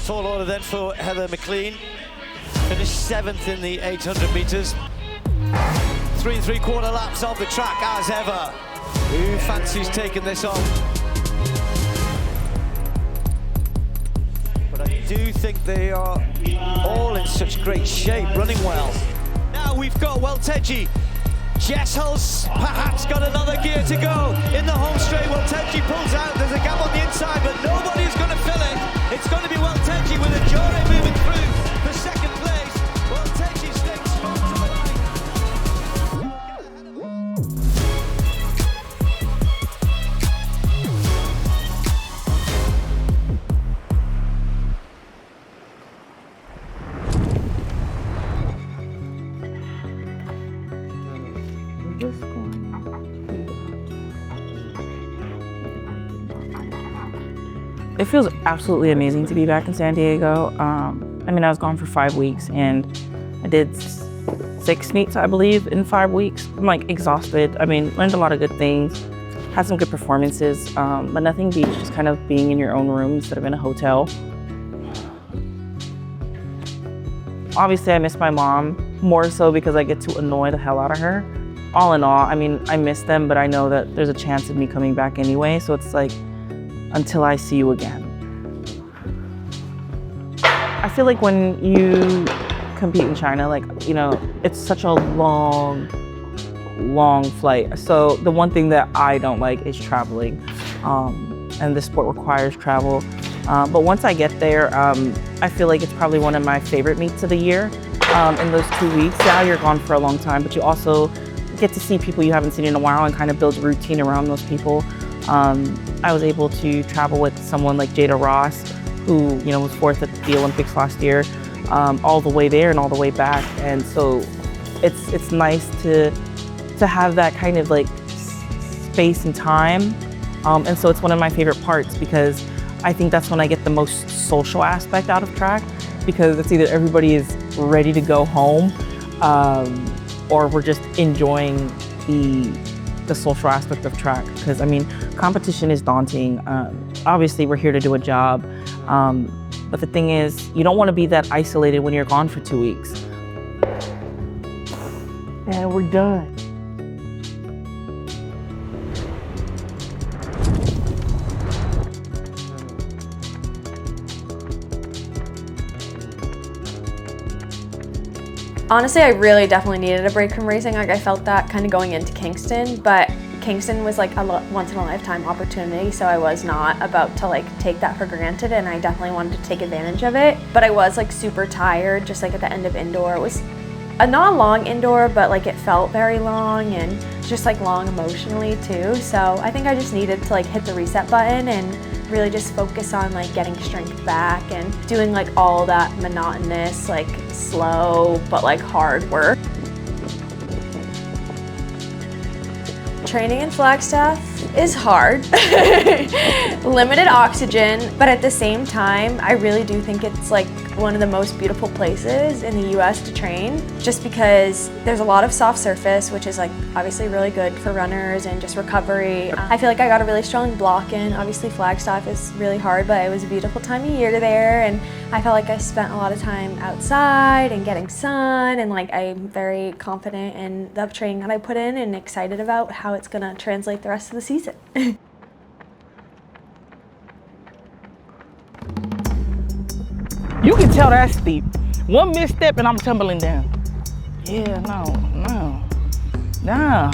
Tall order then for Heather MacLean. Finished 7th in the 800 meters. 3 3/4 laps of the track as ever. Who fancies taking this on? But I do think they are all in such great shape, running well. Now we've got Welteji. Jess Hull's perhaps got another gear to go in the home straight. Welteji pulls out, there's a gap on the inside, but nobody's going to fill it. It's going to be Welteji with a Jore moving through for second place. Welteji staying strong to the line. It feels absolutely amazing to be back in San Diego. I mean, I was gone for 5 weeks and I did 6 meets, I believe, in 5 weeks. I'm like exhausted. I mean, learned a lot of good things, had some good performances, but nothing beats just kind of being in your own room instead of in a hotel. Obviously, I miss my mom, more so because I get to annoy the hell out of her. All in all, I mean, I miss them, but I know that there's a chance of me coming back anyway, so it's like, until I see you again. I feel like when you compete in China, like, you know, it's such a long flight. So the one thing that I don't like is traveling, and this sport requires travel. But once I get there, I feel like it's probably one of my favorite meets of the year. In those 2 weeks, yeah, you're gone for a long time, but you also get to see people you haven't seen in a while and kind of build a routine around those people. I was able to travel with someone like Jada Ross, who, you know, was 4th at the Olympics last year, all the way there and all the way back. And so it's nice to have that kind of like space and time. And so it's one of my favorite parts because I think that's when I get the most social aspect out of track, because it's either everybody is ready to go home or we're just enjoying the social aspect of track. Because I mean, competition is daunting. Obviously we're here to do a job, but the thing is, you don't want to be that isolated when you're gone for 2 weeks. And we're done. Honestly, I really definitely needed a break from racing. Like, I felt that kind of going into Kingston, but Kingston was like a once in a lifetime opportunity, so I was not about to like take that for granted, and I definitely wanted to take advantage of it. But I was like super tired, just like at the end of indoor. It was not a long indoor, but like it felt very long and just like long emotionally too. So I think I just needed to like hit the reset button and really just focus on like getting strength back and doing like all that monotonous, like slow, but like hard work. Training in Flagstaff is hard. Limited oxygen, but at the same time, I really do think it's like one of the most beautiful places in the U.S. to train, just because there's a lot of soft surface, which is like obviously really good for runners and just recovery. I feel like I got a really strong block in. Obviously Flagstaff is really hard, but it was a beautiful time of year there, and I felt like I spent a lot of time outside and getting sun, and like I'm very confident in the training that I put in and excited about how it's gonna translate the rest of the season. You can tell that's steep. One misstep and I'm tumbling down. Yeah, no.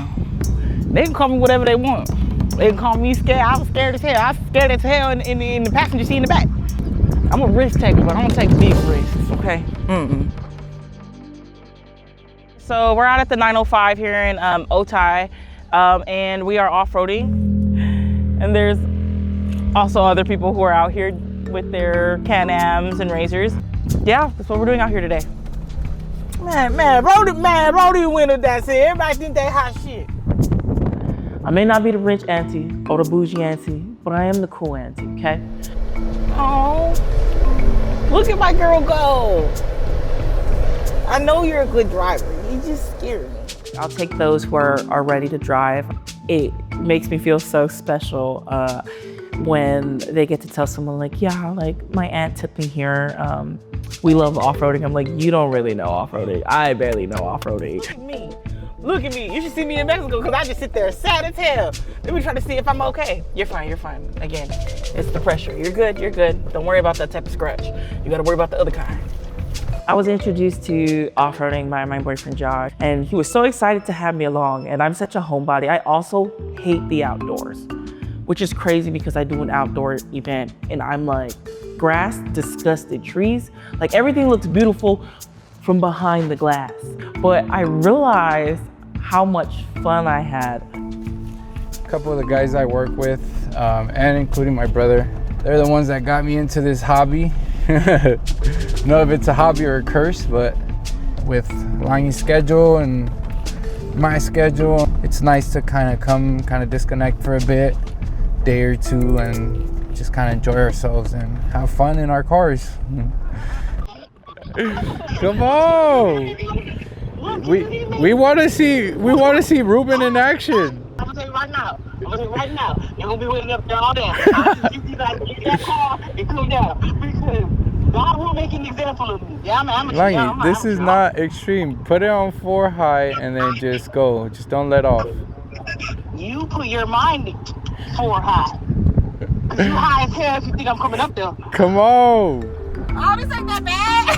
They can call me whatever they want. They can call me scared. I was scared as hell. I was scared as hell in the passenger seat in the back. I'm a risk taker, but I don't take big risks, okay? So we're out at the 905 here in Otay, and we are off-roading. And there's also other people who are out here with their Can-Ams and Razors. Yeah, that's what we're doing out here today. Man, Brody winner, that's it. Everybody think they hot shit. I may not be the rich auntie or the bougie auntie, but I am the cool auntie, okay? Oh, look at my girl go. I know you're a good driver. You just scared me. I'll take those who are ready to drive. It makes me feel so special when they get to tell someone like, yeah, like my aunt took me here. We love off-roading. I'm like, you don't really know off-roading. I barely know off-roading. Look at me. You should see me in Mexico because I just sit there sad as hell. Let me try to see if I'm okay. You're fine, you're fine. Again, it's the pressure. You're good, you're good. Don't worry about that type of scratch. You gotta worry about the other kind. I was introduced to off-roading by my boyfriend Josh, and he was so excited to have me along, and I'm such a homebody. I also hate the outdoors, which is crazy because I do an outdoor event, and I'm like, grass, disgusted, trees, like everything looks beautiful from behind the glass. But I realized how much fun I had. A couple of the guys I work with, and including my brother, they're the ones that got me into this hobby. Know if it's a hobby or a curse, but with Langi's schedule and my schedule, it's nice to kind of disconnect for a bit, day or two, and just kind of enjoy ourselves and have fun in our cars. Come on! We want to see Ruben in action. I'm gonna tell you right now. You're gonna be waiting up there all day. You guys get that car and come down. Because God will make an example of me. Yeah, Langi, this is not extreme. Put it on 4 high and then just go. Just don't let off. You put your mind 4 high. Because you high as hell if you think I'm coming up there. Come on. Oh, this ain't that bad.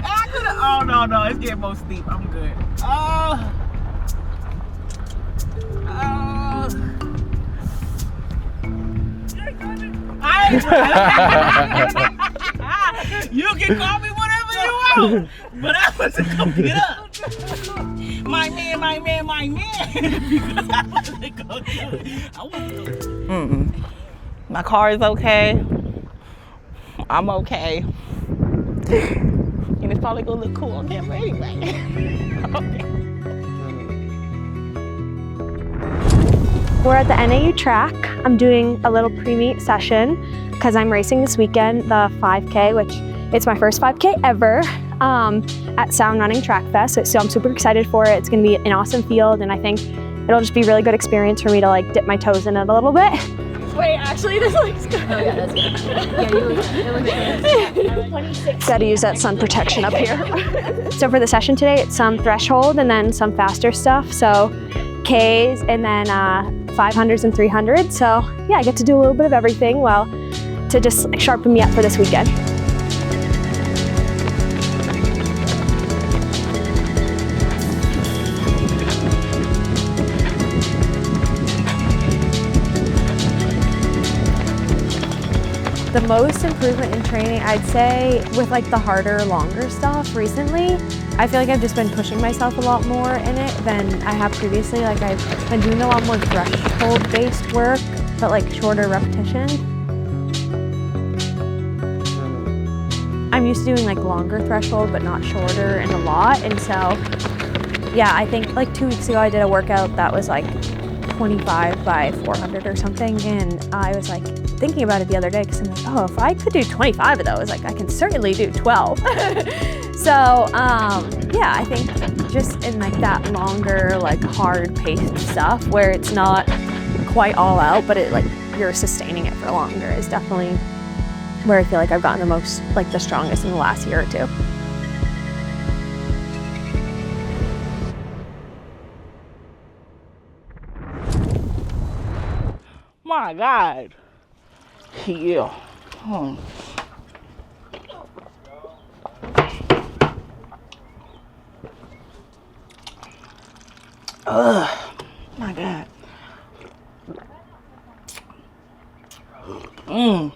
I could've, oh no, it's getting more steep. I'm good. You can call me whatever you want, but I wasn't gonna get up. My man. Because I wasn't gonna do it. I wasn't gonna. My car is okay. I'm okay. And it's probably gonna look cool on camera anyway. Okay. We're at the NAU track. I'm doing a little pre-meet session because I'm racing this weekend, the 5K, which it's my first 5K ever at Sound Running Track Fest. So I'm super excited for it. It's gonna be an awesome field, and I think it'll just be a really good experience for me to like dip my toes in it a little bit. Wait, actually, this looks good. Oh yeah, that's good. Yeah, it looks good. Gotta use that sun protection up here. So for the session today, it's some threshold and then some faster stuff. So Ks and then 500s and 300s. So yeah, I get to do a little bit of everything, well, to just like, sharpen me up for this weekend. The most improvement in training, I'd say, with like the harder, longer stuff recently, I feel like I've just been pushing myself a lot more in it than I have previously. Like I've been doing a lot more threshold-based work, but like shorter repetition. I'm used to doing like longer threshold, but not shorter and a lot. And so, yeah, I think like 2 weeks ago I did a workout that was like 25 by 400 or something, and I was like thinking about it the other day because I'm like, oh, if I could do 25 of those, like I can certainly do 12. So yeah, I think just in like that longer, like hard paced stuff where it's not quite all out, but it like you're sustaining it for longer is definitely where I feel like I've gotten the most, like the strongest in the last year or two. My God. Yeah. My God. Woo,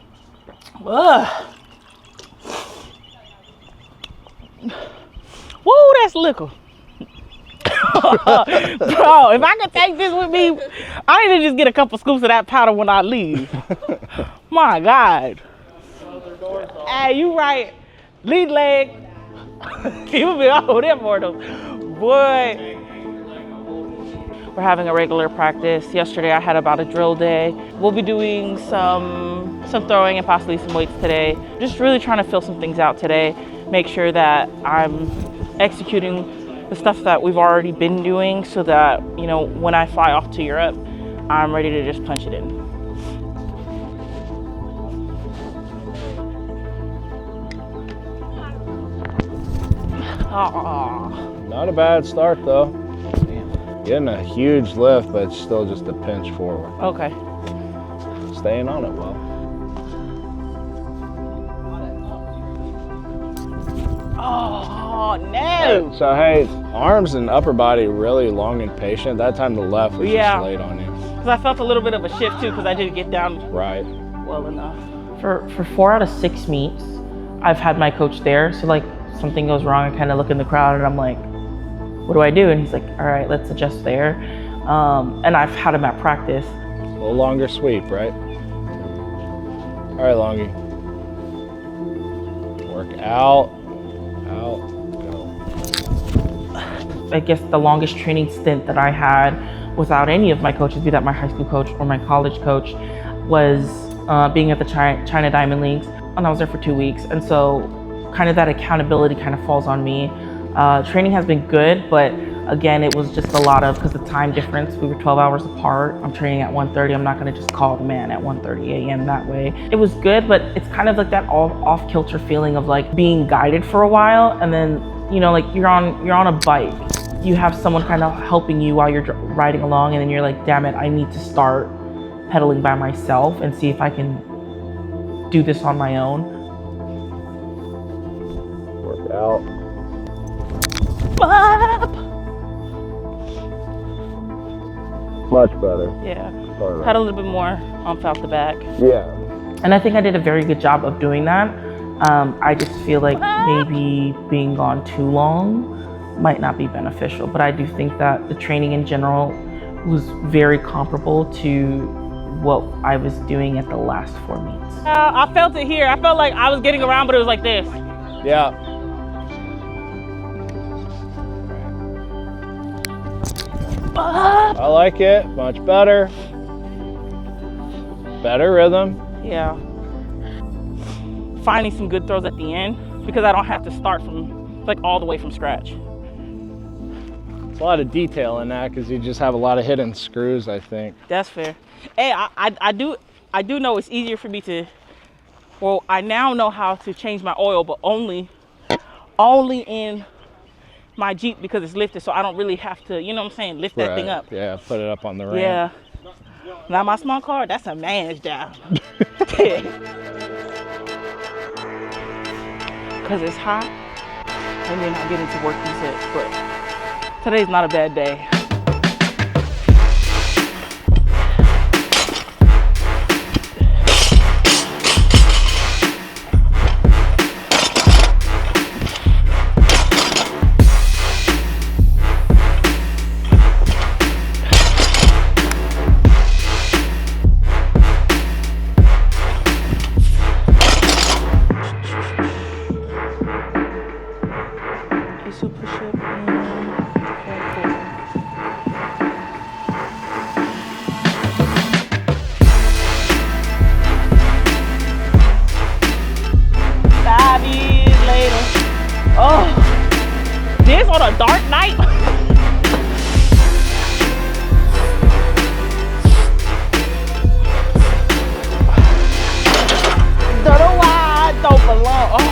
that's liquor. Bro, if I could take this with me, I need to just get a couple scoops of that powder when I leave. My God. Hey, you right. Lead leg. You'll be over there for them. Boy. We're having a regular practice. Yesterday I had about a drill day. We'll be doing some throwing and possibly some weights today. Just really trying to fill some things out today. Make sure that I'm executing the stuff that we've already been doing so that, you know, when I fly off to Europe, I'm ready to just punch it in. Oh. Not a bad start though. Getting a huge lift, but it's still just a pinch forward. Okay. Staying on it well. Oh, no. So hey, arms and upper body really long and patient. That time the left was Yeah. just late on you. Because I felt a little bit of a shift too, because I didn't get down Right. well enough. For 4 out of 6 meets, I've had my coach there. So like something goes wrong, I kind of look in the crowd and I'm like, what do I do? And he's like, all right, let's adjust there. And I've had him at practice. A little longer sweep, right? All right, Longy. Work out, go. I guess the longest training stint that I had without any of my coaches, be that my high school coach or my college coach, was being at the China Diamond Leagues. And I was there for 2 weeks. And so kind of that accountability kind of falls on me. Training has been good, but again, it was just a lot of, because the time difference, we were 12 hours apart. I'm training at 1:30. I'm not going to just call the man at 1:30 a.m. that way. It was good, but it's kind of like that off kilter feeling of like being guided for a while, and then you know, like you're on a bike. You have someone kind of helping you while you're riding along, and then you're like, damn it, I need to start pedaling by myself and see if I can do this on my own. Work out. Much better. Yeah. Sorry. Had a little bit more umph out the back. Yeah. And I think I did a very good job of doing that. I just feel like maybe being gone too long might not be beneficial, but I do think that the training in general was very comparable to what I was doing at the last 4 meets. I felt it here. I felt like I was getting around, but it was like this. Yeah. I like it. Much better. Better rhythm. Yeah. Finding some good throws at the end, because I don't have to start from like all the way from scratch. It's a lot of detail in that because you just have a lot of hidden screws, I think. That's fair. Hey, I do know it's easier for me to, well, I now know how to change my oil, but only in my Jeep, because it's lifted, so I don't really have to, you know what I'm saying, lift that thing up. Yeah, put it up on the ramp. Yeah. Now my small car, that's a man's job. Because it's hot, and then I get into working sets, but today's not a bad day. On a dark night. Don't know why I don't belong. Oh,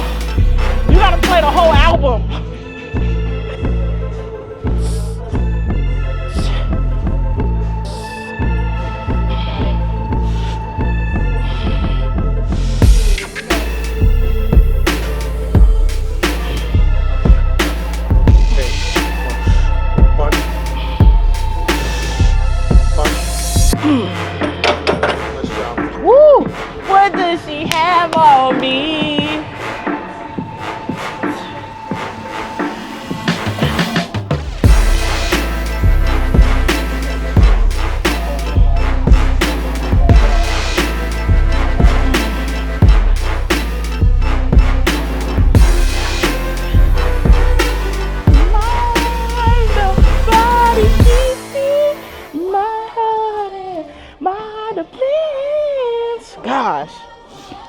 you gotta play the whole album. Woo! What does she have on me? Gosh,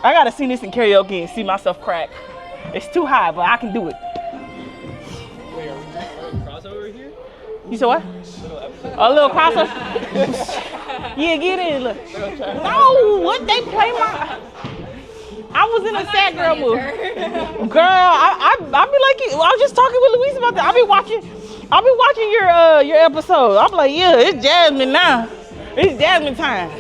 I gotta see this in karaoke and see myself crack. It's too high, but I can do it. Wait, are we crossover here? You said what? A little crossover? Yeah, get in. Look. No, what they play my. I was in a sad girl mood. Girl, I be like, I was just talking with Louise about that. I be watching your episode. I'm like, yeah, it's Jasmine now. It's Jasmine time.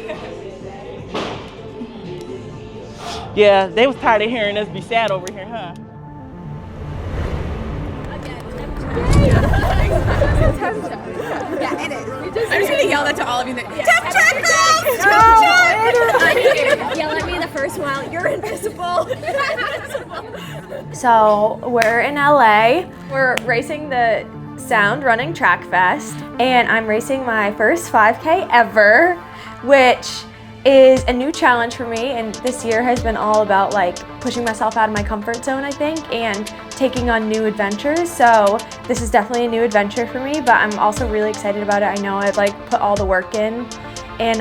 Yeah, they was tired of hearing us be sad over here, huh? Yeah, it is. I'm just gonna yell that to all of you. Temp check, girls! Yell at me the first while. You're invisible. So we're in LA. We're racing the Sound Running Track Fest, and I'm racing my first 5K ever, which is a new challenge for me, and this year has been all about like pushing myself out of my comfort zone, I think, and taking on new adventures. So this is definitely a new adventure for me, but I'm also really excited about it. I know I've like put all the work in, and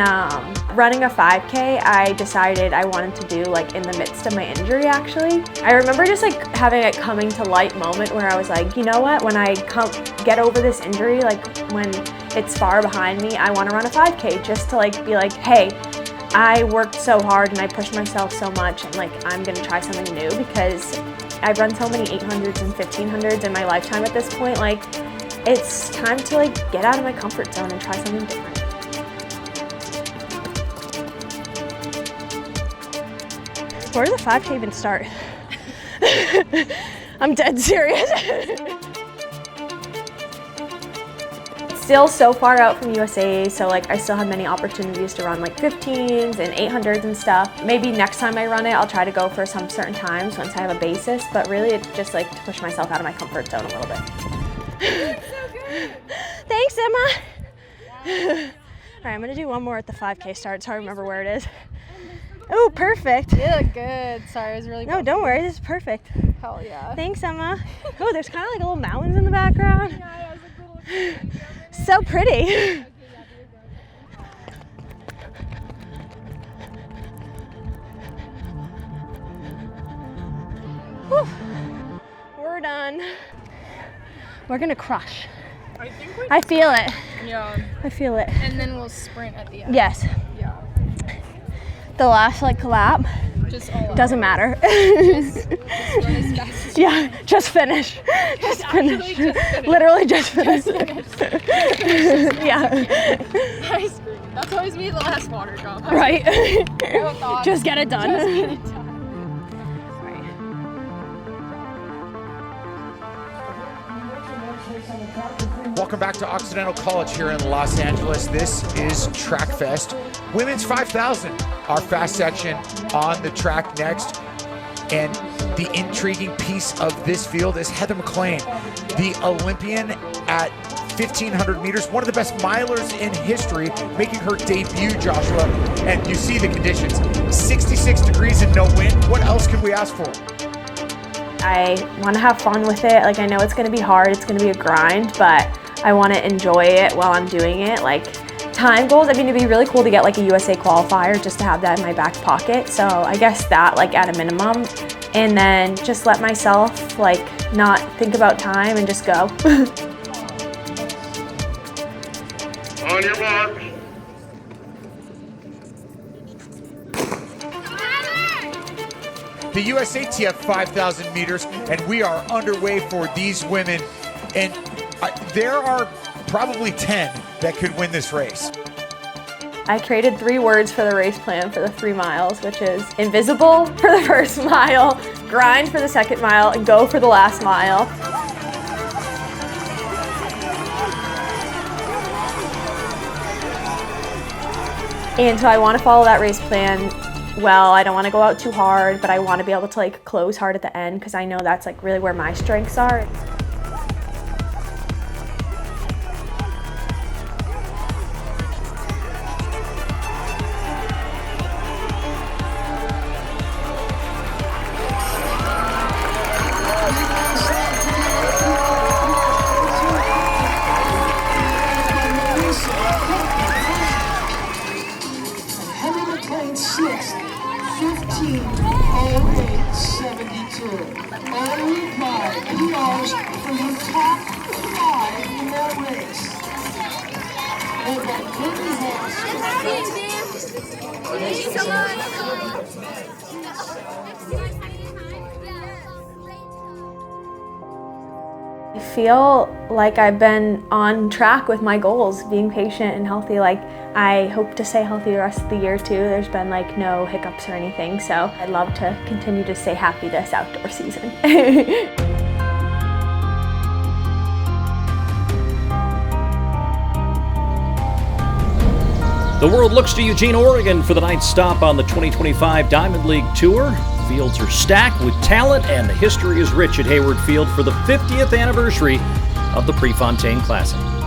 running a 5K, I decided I wanted to do like in the midst of my injury actually. I remember just like having a coming to light moment where I was like, you know what, when I get over this injury, like when it's far behind me, I want to run a 5K just to like be like, hey, I worked so hard and I pushed myself so much, and like I'm gonna try something new because I've run so many 800s and 1500s in my lifetime at this point. Like it's time to like get out of my comfort zone and try something different. Where does the 5K even start? I'm dead serious. Still so far out from USA, so like I still have many opportunities to run like 15s and 800s and stuff. Maybe next time I run it, I'll try to go for some certain times once I have a basis, but really it's just like to push myself out of my comfort zone a little bit. That's so good. Thanks, Emma. All right, I'm gonna do one more at the 5K start so I remember where it is. Oh, perfect. You look good. Sorry, I was really No, don't worry, this is perfect. Hell yeah. Thanks, Emma. Oh, there's kind of like little mountains in the background. Yeah, I was like little So pretty. Whew. We're done. We're gonna crush. I feel it. Yeah. I feel it. And then we'll sprint at the end. Yes. Yeah. The last like lap Just all doesn't matter. just run as fast as Yeah, just finish. Just finish. Literally just finish. Yeah. I scream. That's always me the last water drop. Right. No thoughts. Just get it done. Just get it done. Welcome back to Occidental College here in Los Angeles. This is Track Fest. Women's 5,000, our fast section on the track next. And the intriguing piece of this field is Heather MacLean, the Olympian at 1,500 meters, one of the best milers in history, making her debut, Joshua. And you see the conditions, 66 degrees and no wind. What else can we ask for? I want to have fun with it. Like I know it's going to be hard, it's going to be a grind, but I want to enjoy it while I'm doing it. Like time goals, I mean, it'd be really cool to get like a USA qualifier just to have that in my back pocket. So I guess that like at a minimum, and then just let myself like not think about time and just go. On your mark. The USATF 5,000 meters, and we are underway for these women. And there are probably 10 that could win this race. I created 3 words for the race plan for the 3 miles, which is invisible for the first mile, grind for the second mile, and go for the last mile. And so I want to follow that race plan well. I don't want to go out too hard, but I want to be able to like close hard at the end because I know that's like really where my strengths are. Thank you so much. I feel like I've been on track with my goals, being patient and healthy. Like, I hope to stay healthy the rest of the year too. There's been like no hiccups or anything, so I'd love to continue to stay happy this outdoor season. The world looks to Eugene, Oregon for the ninth stop on the 2025 Diamond League Tour. Fields are stacked with talent, and the history is rich at Hayward Field for the 50th anniversary of the Prefontaine Classic.